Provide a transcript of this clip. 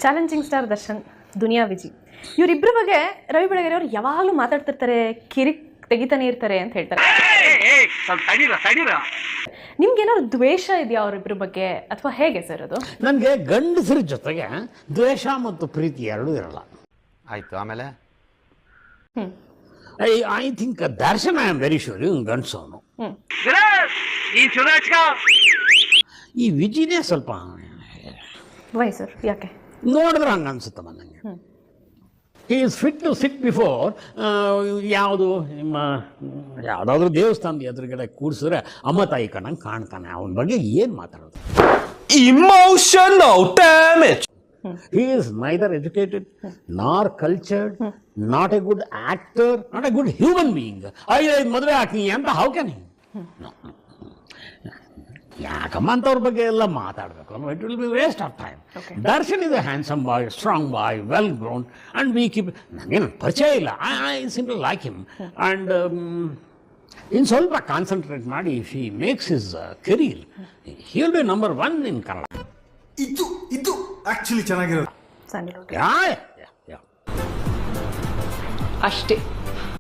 Challenging star Darshan, Duniya Viji, ಇವರಿಬ್ಬರ ಬಗ್ಗೆ ರವಿ ಬೆಳಗೆರೆ ಅವರು ಯಾವಾಗಲೂ ಮಾತಾಡ್ತಿರ್ತಾರೆ, ಕಿರಿಕ್ ತೆಗಿತಾನೆ ಇರ್ತಾರೆ ಅಂತ ಹೇಳ್ತಾರೆ. ನಿಮ್ಗೇನಾದ್ರು ದ್ವೇಷ ಇದೆಯಾ ಅವರಿಬ್ಬರ ಬಗ್ಗೆ ಅಥವಾ ಹೇಗೆ ಸರ್ ಅದು? ನನಗೆ ಗಂಡಸರ ಜೊತೆಗೆ ದ್ವೇಷ ಮತ್ತು ಪ್ರೀತಿ ಎರಡೂ ಇರಲ್ಲ. ಆಯ್ತು, ಆಮೇಲೆ I think Darshan I am very sure ಗಂಡಸವನು. ಈ ವಿಜಿನೇ ಸ್ವಲ್ಪ ವೈ ಸರ್, ಯಾಕೆ ನೋಡಿದ್ರೆ ಹಂಗೆ ಅನ್ಸುತ್ತಮ್ಮ ನನಗೆ. He is fit to sit before ಯಾವುದು ನಿಮ್ಮ ಯಾವುದಾದ್ರೂ ದೇವಸ್ಥಾನದ ಎದುರುಗಡೆ ಕೂಡಿಸಿದ್ರೆ ಅಮ್ಮ ತಾಯಿ ಕಣ್ಣಂಗೆ ಕಾಣ್ತಾನೆ. ಅವನ ಬಗ್ಗೆ ಏನು ಮಾತಾಡೋದು? Emotional damage. He is neither educated nor cultured, not a good actor, not a good human being. ಮದುವೆ ಹಾಕಿ ಅಂತ ಹೌ ಕ್ಯಾನ್ ಹಿ? ಯಾಕಮ್ಮ ಅಂತವ್ರ ಬಗ್ಗೆ ಎಲ್ಲ ಮಾತಾಡಬೇಕು? It will be waste of time. Darshan is a handsome boy, strong boy, well grown and we keep. ನನಗೇನು ಪರಿಚಯ ಇಲ್ಲ, I simple like him. And ಇನ್ನು ಸ್ವಲ್ಪ ಕಾನ್ಸಂಟ್ರೇಟ್ ಮಾಡಿ if he makes his career, he will be number 1 in Kannada. ಇದು actually ಚೆನ್ನಾಗಿರೋದು Sandalwood ಯಾ ಅಷ್ಟೇ.